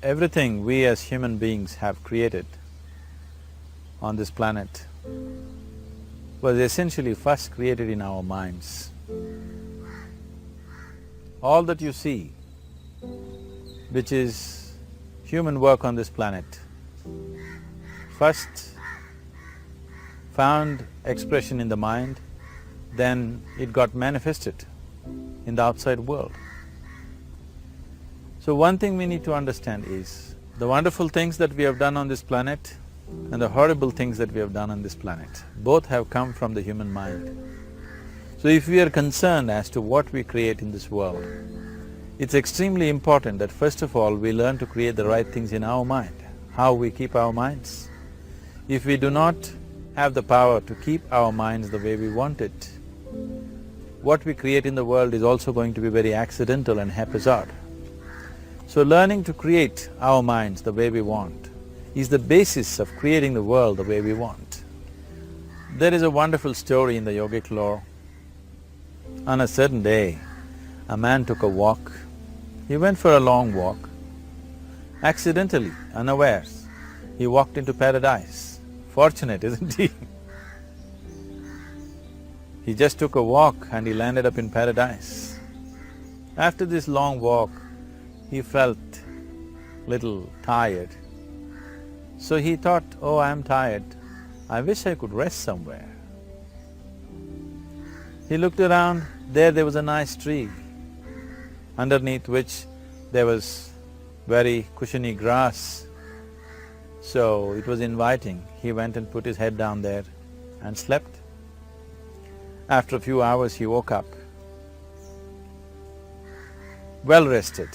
Everything we as human beings have created on this planet was essentially first created in our minds. All that you see, which is human work on this planet, first found expression in the mind, then it got manifested in the outside world. So one thing we need to understand is, the wonderful things that we have done on this planet and the horrible things that we have done on this planet, both have come from the human mind. So if we are concerned as to what we create in this world, it's extremely important that first of all we learn to create the right things in our mind. How we keep our minds? If we do not have the power to keep our minds the way we want it, what we create in the world is also going to be very accidental and haphazard. So learning to create our minds the way we want is the basis of creating the world the way we want. There is a wonderful story in the yogic lore. On a certain day, a man took a walk. He went for a long walk. Accidentally, unawares, he walked into paradise. Fortunate, isn't he? He just took a walk and he landed up in paradise. After this long walk, he felt little tired. So he thought, oh, I'm tired, I wish I could rest somewhere. He looked around, there was a nice tree, underneath which there was very cushiony grass. So it was inviting. He went and put his head down there and slept. After a few hours he woke up, well rested,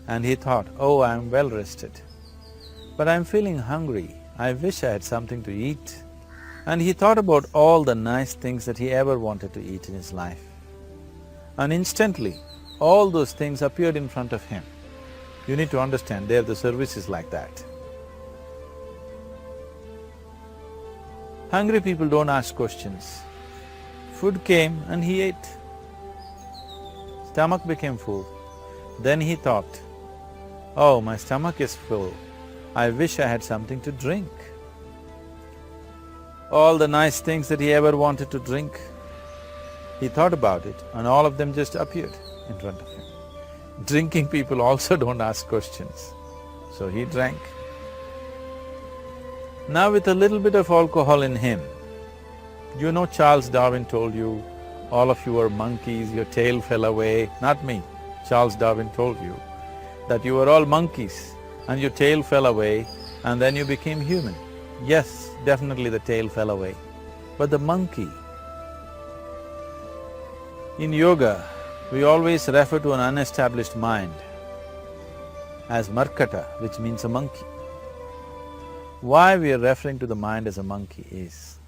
and he thought, oh, I'm well rested, but I'm feeling hungry, I wish I had something to eat. And he thought about all the nice things that he ever wanted to eat in his life. And instantly, all those things appeared in front of him. You need to understand, there the service is like that. Hungry people don't ask questions. Food came and he ate. Stomach became full. Then he thought, oh, my stomach is full, I wish I had something to drink. All the nice things that he ever wanted to drink, he thought about it and all of them just appeared in front of him. Drinking people also don't ask questions, so he drank. Now with a little bit of alcohol in him, you know Charles Darwin told you, all of you are monkeys, your tail fell away. Not me, Charles Darwin told you that you were all monkeys and your tail fell away and then you became human. Yes, definitely the tail fell away, but the monkey… In yoga, we always refer to an unestablished mind as markata, which means a monkey. Why we are referring to the mind as a monkey is,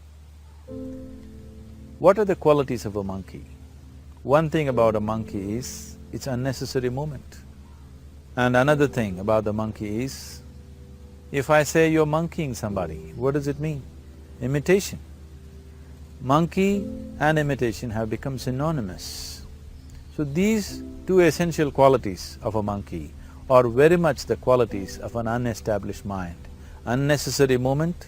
what are the qualities of a monkey? One thing about a monkey is, it's unnecessary movement. And another thing about the monkey is, if I say you're monkeying somebody, what does it mean? Imitation. Monkey and imitation have become synonymous. So these two essential qualities of a monkey are very much the qualities of an unestablished mind. Unnecessary movement,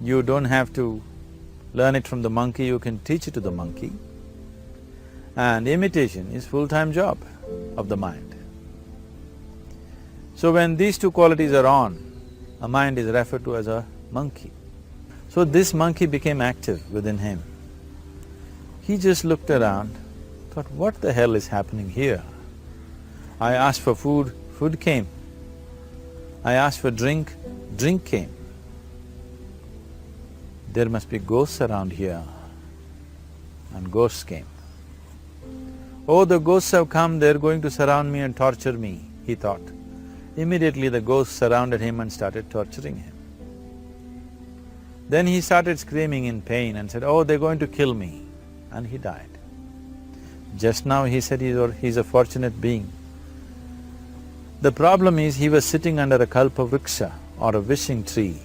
you don't have to learn it from the monkey, you can teach it to the monkey. And imitation is full-time job of the mind. So when these two qualities are on, a mind is referred to as a monkey. So this monkey became active within him. He just looked around, thought, what the hell is happening here? I asked for food, food came. I asked for drink, drink came. There must be ghosts around here, and ghosts came. Oh, the ghosts have come, they're going to surround me and torture me, he thought. Immediately the ghosts surrounded him and started torturing him. Then he started screaming in pain and said, oh, they're going to kill me, and he died. Just now he said he's a fortunate being. The problem is, he was sitting under a kalpa vriksha or a wishing tree.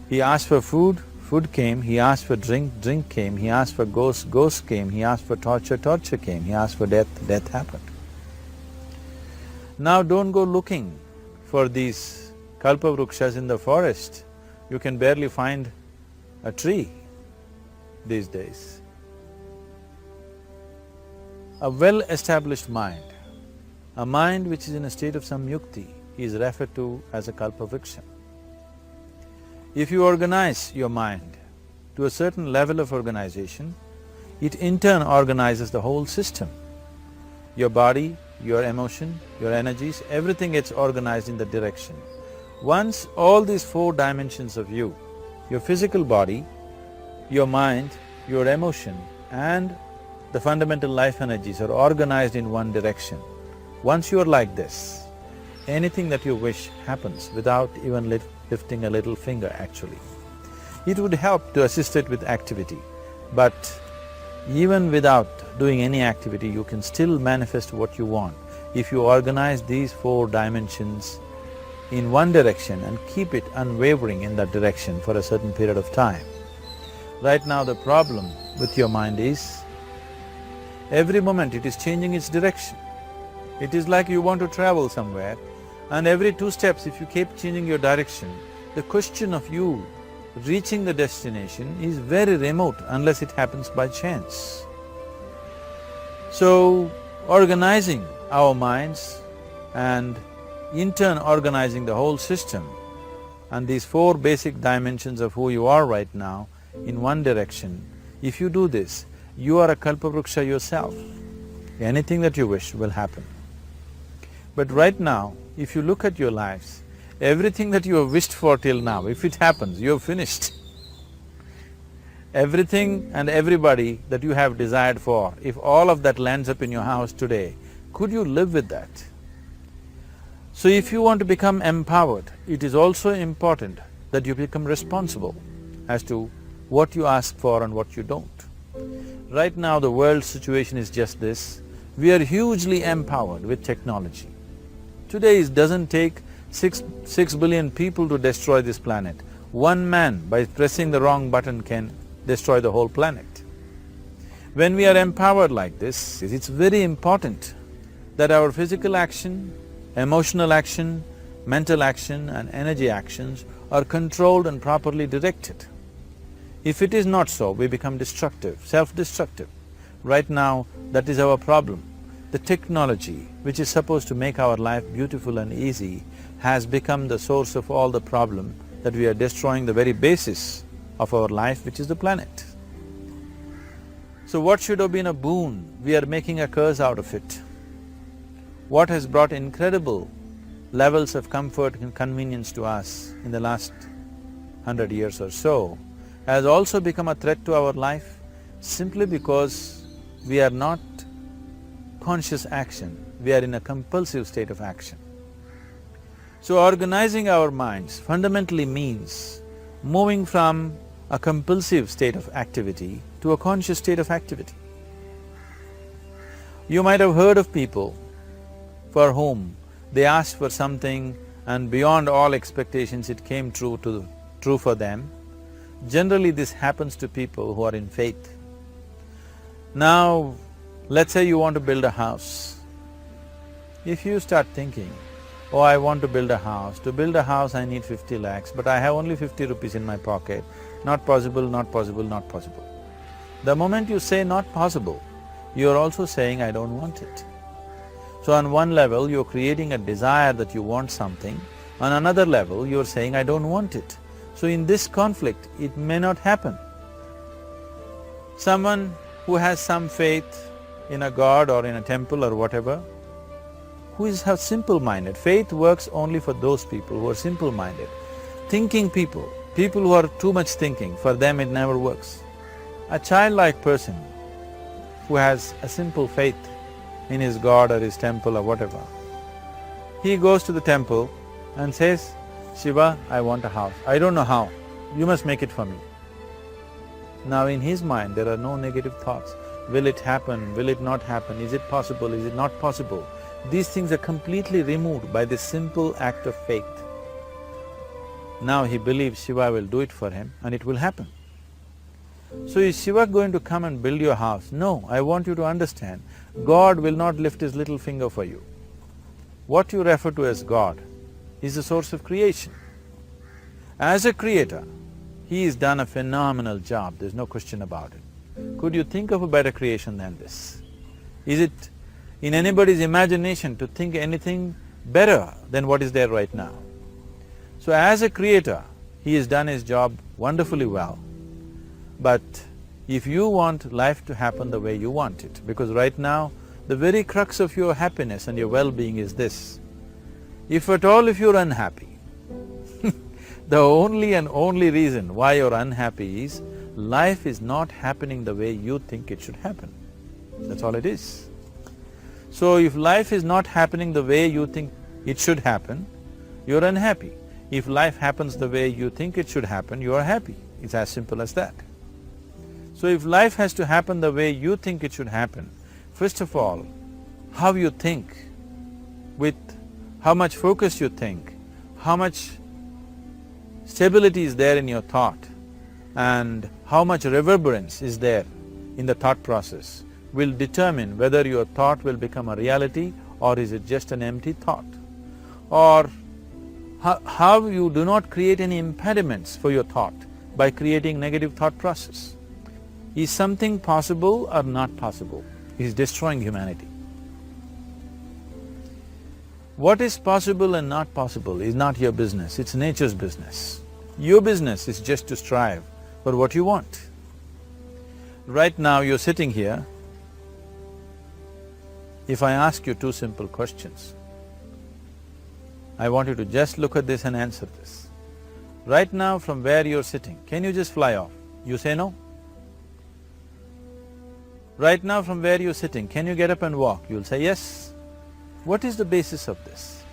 He asked for food, food came, he asked for drink, drink came, he asked for ghost, ghost came, he asked for torture, torture came, he asked for death, death happened. Now don't go looking for these kalpavrukshas in the forest. You can barely find a tree these days. A well-established mind, a mind which is in a state of samyukti, is referred to as a kalpavriksha. If you organize your mind to a certain level of organization, it in turn organizes the whole system. Your body, your emotion, your energies, everything gets organized in that direction. Once all these four dimensions of you, your physical body, your mind, your emotion and the fundamental life energies are organized in one direction, once you are like this, anything that you wish happens without even lifting a little finger actually. It would help to assist it with activity, but even without doing any activity, you can still manifest what you want if you organize these four dimensions in one direction and keep it unwavering in that direction for a certain period of time. Right now the problem with your mind is, every moment it is changing its direction. It is like you want to travel somewhere and every 2 steps if you keep changing your direction, the question of you reaching the destination is very remote unless it happens by chance. So, organizing our minds and in turn organizing the whole system and these 4 basic dimensions of who you are right now in one direction, if you do this, you are a kalpavruksha yourself. Anything that you wish will happen. But right now, if you look at your lives, everything that you have wished for till now, if it happens, you have finished. Everything and everybody that you have desired for, if all of that lands up in your house today, could you live with that? So if you want to become empowered, it is also important that you become responsible as to what you ask for and what you don't. Right now the world's situation is just this, we are hugely empowered with technology. Today it doesn't take six billion people to destroy this planet. One man by pressing the wrong button can destroy the whole planet. When we are empowered like this, it's very important that our physical action, emotional action, mental action and energy actions are controlled and properly directed. If it is not so, we become destructive, self-destructive. Right now, that is our problem. The technology, which is supposed to make our life beautiful and easy, has become the source of all the problem that we are destroying the very basis of our life, which is the planet. So what should have been a boon, we are making a curse out of it. What has brought incredible levels of comfort and convenience to us in the last 100 years or so, has also become a threat to our life simply because we are not conscious action, we are in a compulsive state of action. So organizing our minds fundamentally means moving from a compulsive state of activity to a conscious state of activity. You might have heard of people for whom they asked for something and beyond all expectations it came true for them. Generally this happens to people who are in faith. Now, let's say you want to build a house. If you start thinking, oh, I want to build a house. To build a house I need 50 lakhs, but I have only 50 rupees in my pocket. Not possible, not possible, not possible. The moment you say not possible, you are also saying I don't want it. So on one level you're creating a desire that you want something, on another level you're saying I don't want it. So in this conflict, it may not happen. Someone who has some faith in a god or in a temple or whatever, who is simple-minded, faith works only for those people who are simple-minded. Thinking people who are too much thinking, for them it never works. A childlike person who has a simple faith in his god or his temple or whatever, he goes to the temple and says, Shiva, I want a house. I don't know how, you must make it for me. Now in his mind there are no negative thoughts. Will it happen? Will it not happen? Is it possible? Is it not possible? These things are completely removed by this simple act of faith. Now he believes Shiva will do it for him and it will happen. So is Shiva going to come and build your house? No, I want you to understand, God will not lift his little finger for you. what you refer to as God is the source of creation. As a creator, He has done a phenomenal job, there's no question about it. Could you think of a better creation than this? Is it in anybody's imagination to think anything better than what is there right now? So as a creator, He has done His job wonderfully well. But if you want life to happen the way you want it, because right now, the very crux of your happiness and your well-being is this. If at all if you're unhappy, the only and only reason why you're unhappy is life is not happening the way you think it should happen. That's all it is. So if life is not happening the way you think it should happen, you're unhappy. If life happens the way you think it should happen, you are happy. It's as simple as that. So if life has to happen the way you think it should happen, first of all, how you think, with how much focus you think, how much stability is there in your thought, and how much reverberance is there in the thought process will determine whether your thought will become a reality or is it just an empty thought. Or how you do not create any impediments for your thought by creating negative thought process. Is something possible or not possible? Is destroying humanity. What is possible and not possible is not your business, it's nature's business. Your business is just to strive for what you want. Right now you're sitting here. If I ask you two simple questions, I want you to just look at this and answer this. Right now from where you're sitting, can you just fly off? You say no. Right now from where you're sitting, can you get up and walk? You'll say yes. What is the basis of this?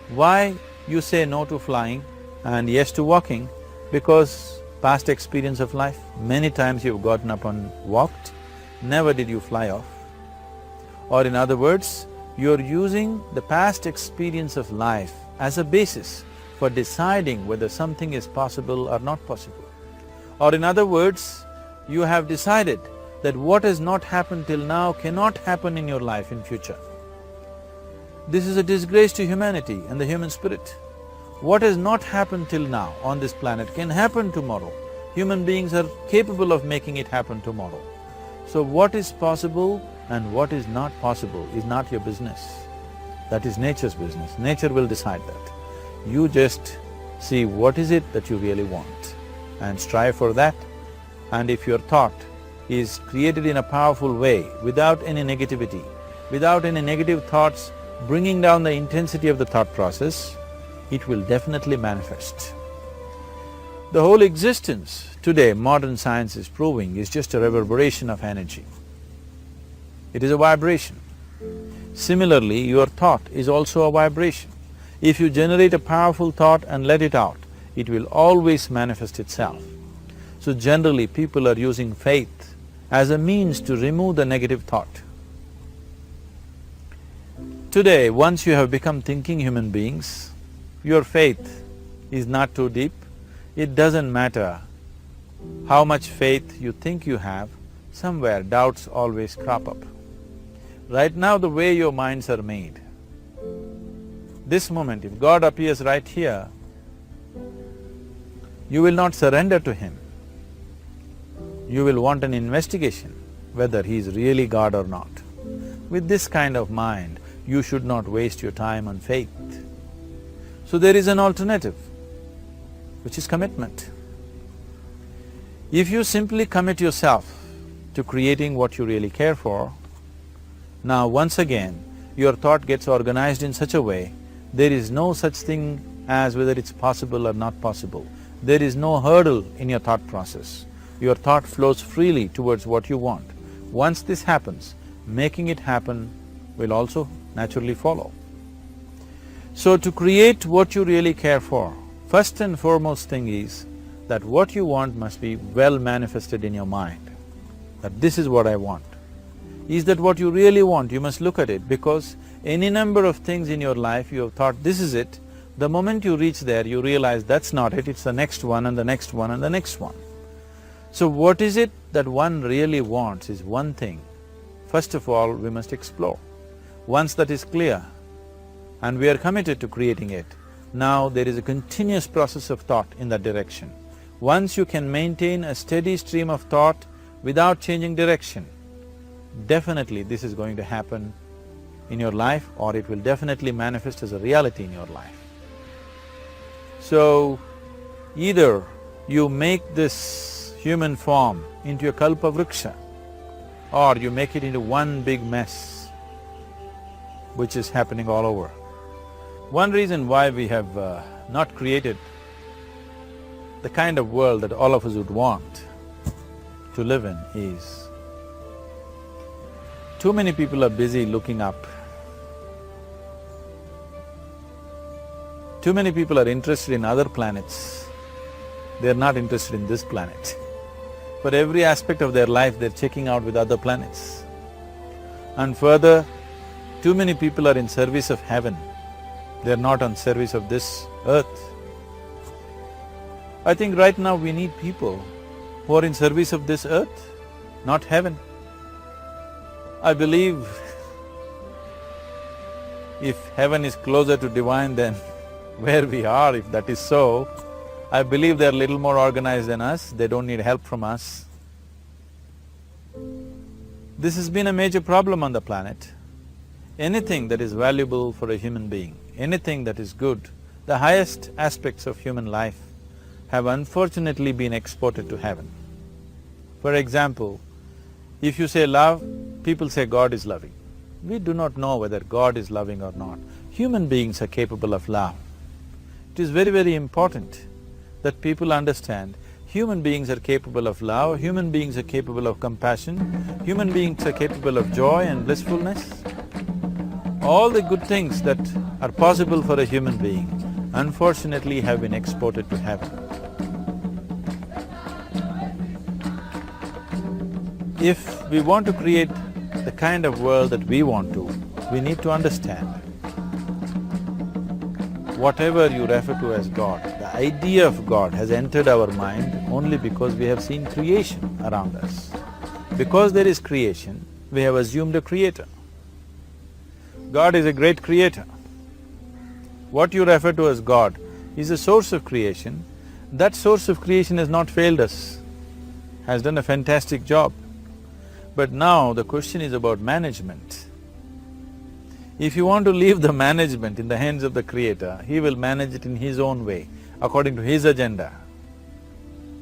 Why you say no to flying and yes to walking? Because past experience of life, many times you've gotten up and walked, never did you fly off. Or in other words, you're using the past experience of life as a basis for deciding whether something is possible or not possible. Or in other words, you have decided that what has not happened till now cannot happen in your life in future. This is a disgrace to humanity and the human spirit. What has not happened till now on this planet can happen tomorrow. Human beings are capable of making it happen tomorrow. So what is possible and what is not possible is not your business. That is nature's business. Nature will decide that. You just see what is it that you really want and strive for that. And if your thought is created in a powerful way, without any negativity, without any negative thoughts bringing down the intensity of the thought process, it will definitely manifest. The whole existence today, modern science is proving, is just a reverberation of energy. It is a vibration. Similarly, your thought is also a vibration. If you generate a powerful thought and let it out, it will always manifest itself. So generally, people are using faith as a means to remove the negative thought. Today, once you have become thinking human beings, your faith is not too deep. It doesn't matter how much faith you think you have, somewhere doubts always crop up. Right now, the way your minds are made, this moment, if God appears right here, you will not surrender to Him. You will want an investigation whether He is really God or not. With this kind of mind, you should not waste your time on faith. So there is an alternative, which is commitment. If you simply commit yourself to creating what you really care for, now once again, your thought gets organized in such a way, there is no such thing as whether it's possible or not possible. There is no hurdle in your thought process. Your thought flows freely towards what you want. Once this happens, making it happen will also naturally follow. So to create what you really care for, first and foremost thing is that what you want must be well manifested in your mind, that this is what I want. Is that what you really want? You must look at it, because any number of things in your life you have thought, this is it. The moment you reach there, you realize that's not it, it's the next one and the next one and the next one. So what is it that one really wants is one thing. First of all, we must explore. Once that is clear, and we are committed to creating it. Now there is a continuous process of thought in that direction. Once you can maintain a steady stream of thought without changing direction, definitely this is going to happen in your life, or it will definitely manifest as a reality in your life. So, either you make this human form into a kalpa vriksha, or you make it into one big mess, which is happening all over. One reason why we have not created the kind of world that all of us would want to live in is, too many people are busy looking up. Too many people are interested in other planets. They're not interested in this planet. For every aspect of their life, they're checking out with other planets. And further, too many people are in service of heaven. They're not on service of this earth. I think right now we need people who are in service of this earth, not heaven. I believe if heaven is closer to divine than where we are, if that is so, I believe they're a little more organized than us, they don't need help from us. This has been a major problem on the planet. Anything that is valuable for a human being, anything that is good, the highest aspects of human life have unfortunately been exported to heaven. For example, if you say love, people say God is loving. We do not know whether God is loving or not. Human beings are capable of love. It is very, very important that people understand human beings are capable of love, human beings are capable of compassion, human beings are capable of joy and blissfulness. All the good things that are possible for a human being, unfortunately have been exported to heaven. If we want to create the kind of world that we want to, we need to understand whatever you refer to as God, the idea of God has entered our mind only because we have seen creation around us. Because there is creation, we have assumed a creator. God is a great creator. What you refer to as God is a source of creation. That source of creation has not failed us, has done a fantastic job. But now the question is about management. If you want to leave the management in the hands of the Creator, He will manage it in His own way, according to His agenda.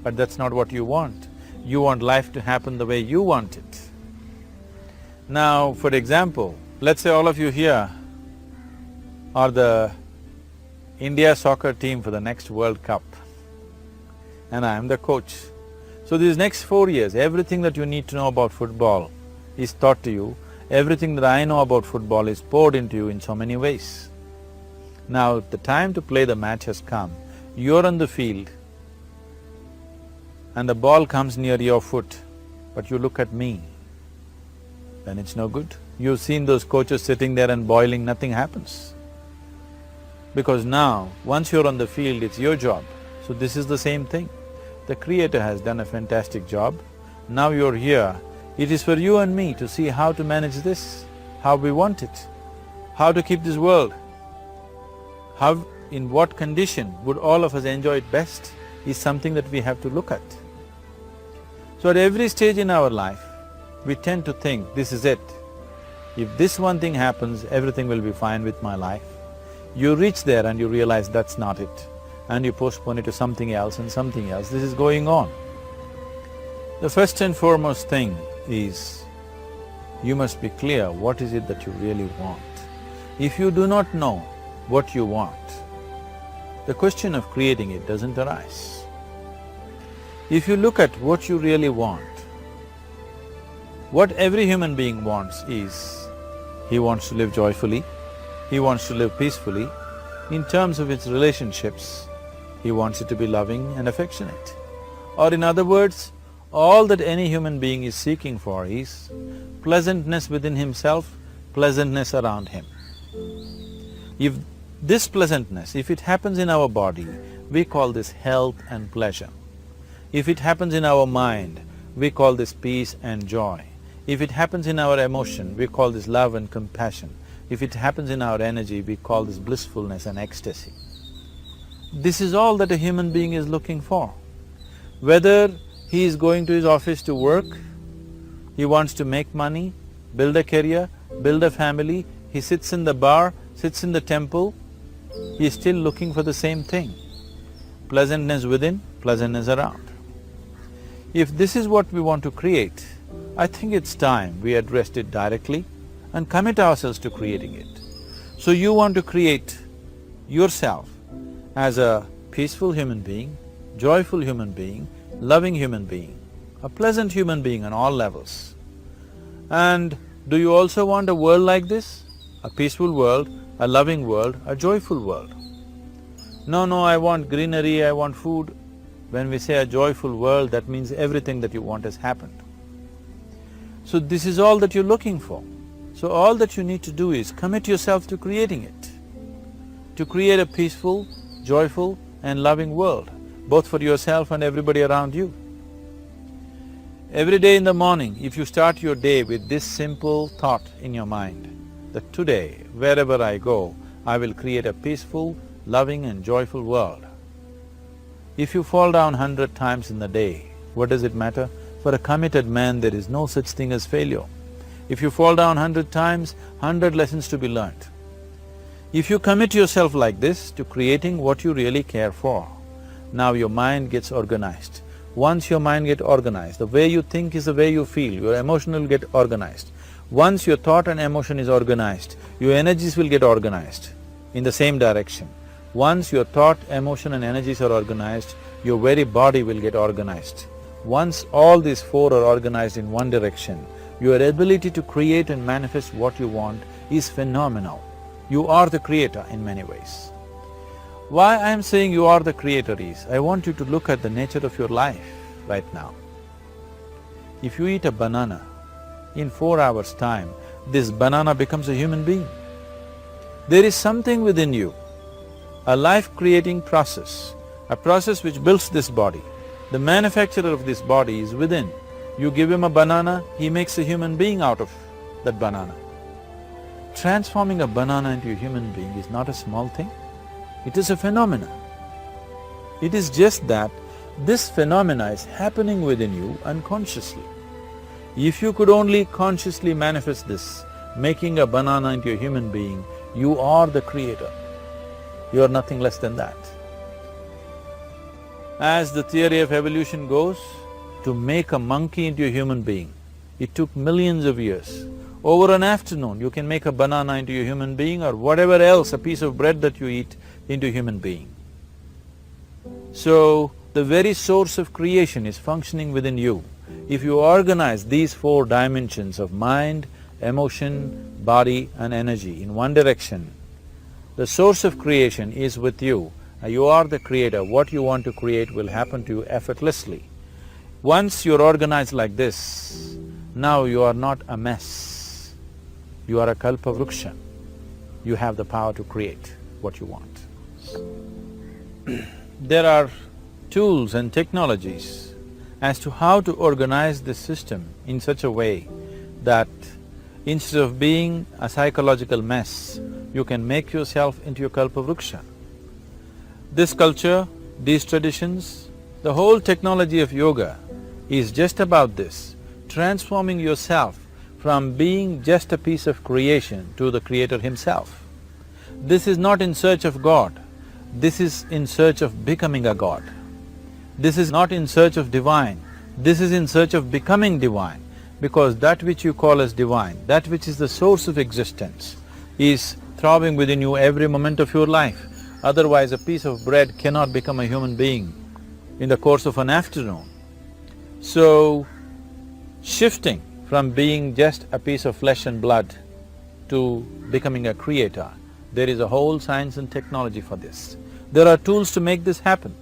But that's not what you want. You want life to happen the way you want it. Now, for example, let's say all of you here are the India soccer team for the next World Cup, and I am the coach. So these next 4 years, everything that you need to know about football is taught to you. Everything that I know about football is poured into you in so many ways. Now, the time to play the match has come. You're on the field and the ball comes near your foot, but you look at me, then it's no good. You've seen those coaches sitting there and boiling, nothing happens. Because now, once you're on the field, it's your job. So this is the same thing. The Creator has done a fantastic job. Now you're here. It is for you and me to see how to manage this, how we want it, how to keep this world, how, in what condition would all of us enjoy it best is something that we have to look at. So at every stage in our life, we tend to think, this is it. If this one thing happens, everything will be fine with my life. You reach there and you realize that's not it, and you postpone it to something else and something else. This is going on. The first and foremost thing is, you must be clear what is it that you really want. If you do not know what you want, the question of creating it doesn't arise. If you look at what you really want, what every human being wants is, he wants to live joyfully, he wants to live peacefully. In terms of its relationships, he wants it to be loving and affectionate. Or in other words, all that any human being is seeking for is pleasantness within himself, pleasantness around him. If this pleasantness, if it happens in our body, we call this health and pleasure. If it happens in our mind, we call this peace and joy. If it happens in our emotion, we call this love and compassion. if it happens in our energy, we call this blissfulness and ecstasy. This is all that a human being is looking for. Whether he is going to his office to work, he wants to make money, build a career, build a family, he sits in the bar, sits in the temple, he is still looking for the same thing. Pleasantness within, pleasantness around. If this is what we want to create, I think it's time we addressed it directly and commit ourselves to creating it. So you want to create yourself as a peaceful human being, joyful human being, loving human being, a pleasant human being on all levels. And do you also want a world like this? A peaceful world, a loving world, a joyful world? No, I want greenery, I want food. When we say a joyful world, that means everything that you want has happened. So this is all that you're looking for. So all that you need to do is commit yourself to creating it, to create a peaceful, joyful and loving world, both for yourself and everybody around you. Every day in the morning, if you start your day with this simple thought in your mind, that today, wherever I go, I will create a peaceful, loving and joyful world. If you fall down 100 times in the day, what does it matter? For a committed man, there is no such thing as failure. If you fall down 100 times, 100 lessons to be learnt. If you commit yourself like this to creating what you really care for, now your mind gets organized. Once your mind gets organized, the way you think is the way you feel, your emotion will get organized. Once your thought and emotion is organized, your energies will get organized in the same direction. Once your thought, emotion and energies are organized, your very body will get organized. Once all these four are organized in one direction, your ability to create and manifest what you want is phenomenal. You are the creator in many ways. Why I am saying you are the creator is, I want you to look at the nature of your life right now. If you eat a banana, in 4 hours' time, this banana becomes a human being. There is something within you, a life-creating process, a process which builds this body. The manufacturer of this body is within. You give him a banana, he makes a human being out of that banana. Transforming a banana into a human being is not a small thing, it is a phenomenon. It is just that this phenomena is happening within you unconsciously. If you could only consciously manifest this, making a banana into a human being, you are the creator. You are nothing less than that. As the theory of evolution goes, to make a monkey into a human being, it took millions of years. Over an afternoon, you can make a banana into a human being or whatever else, a piece of bread that you eat, into a human being. So, the very source of creation is functioning within you. If you organize these four dimensions of mind, emotion, body and energy in one direction, the source of creation is with you. You are the creator. What you want to create will happen to you effortlessly. Once you're organized like this, now you are not a mess. You are a kalpavruksha. You have the power to create what you want. There are tools and technologies as to how to organize this system in such a way that instead of being a psychological mess, you can make yourself into a kalpavruksha. This culture, these traditions, the whole technology of yoga is just about this, transforming yourself from being just a piece of creation to the creator himself. This is not in search of God, this is in search of becoming a God. This is not in search of divine, this is in search of becoming divine, because that which you call as divine, that which is the source of existence, is throbbing within you every moment of your life. Otherwise, a piece of bread cannot become a human being in the course of an afternoon. So, shifting from being just a piece of flesh and blood to becoming a creator, there is a whole science and technology for this. There are tools to make this happen.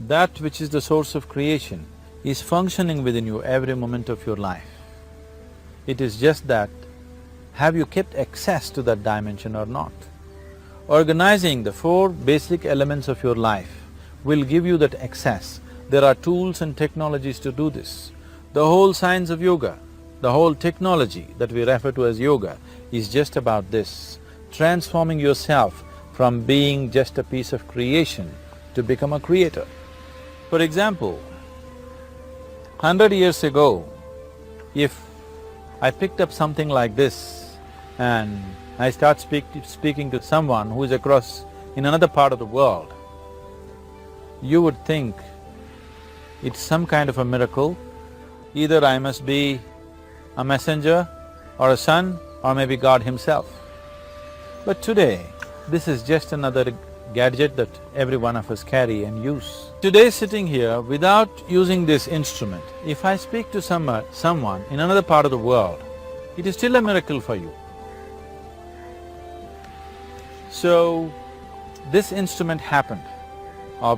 That which is the source of creation is functioning within you every moment of your life. It is just that, have you kept access to that dimension or not? Organizing the four basic elements of your life will give you that access. There are tools and technologies to do this. The whole science of yoga The whole technology that we refer to as yoga is just about this, transforming yourself from being just a piece of creation to become a creator. For example, 100 years ago, if I picked up something like this and I start speaking to someone who is across in another part of the world, you would think it's some kind of a miracle. Either I must be a messenger or a son or maybe God himself. But today, this is just another gadget that every one of us carry and use. Today sitting here, without using this instrument, if I speak to someone in another part of the world, it is still a miracle for you. So, this instrument happened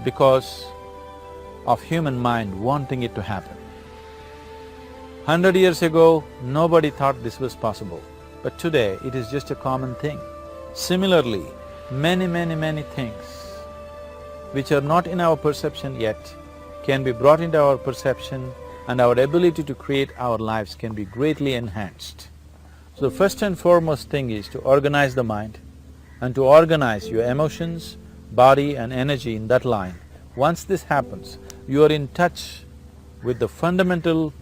because of human mind wanting it to happen. 100 years ago, nobody thought this was possible, but today it is just a common thing. Similarly, many things which are not in our perception yet can be brought into our perception, and our ability to create our lives can be greatly enhanced. So the first and foremost thing is to organize the mind and to organize your emotions, body and energy in that line. Once this happens, you are in touch with the fundamental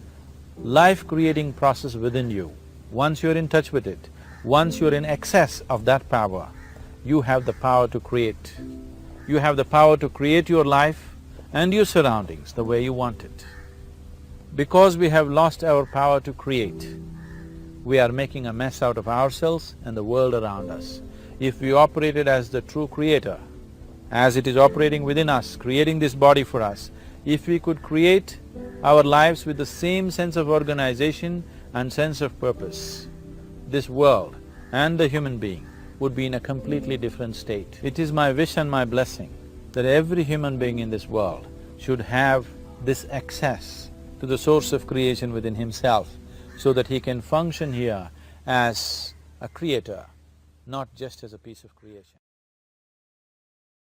life-creating process within you. Once you're in touch with it, once you're in excess of that power, you have the power to create. You have the power to create your life and your surroundings the way you want it. Because we have lost our power to create, we are making a mess out of ourselves and the world around us. If we operated as the true creator, as it is operating within us, creating this body for us, if we could create our lives with the same sense of organization and sense of purpose, this world and the human being would be in a completely different state. It is my wish and my blessing that every human being in this world should have this access to the source of creation within himself, so that he can function here as a creator, not just as a piece of creation.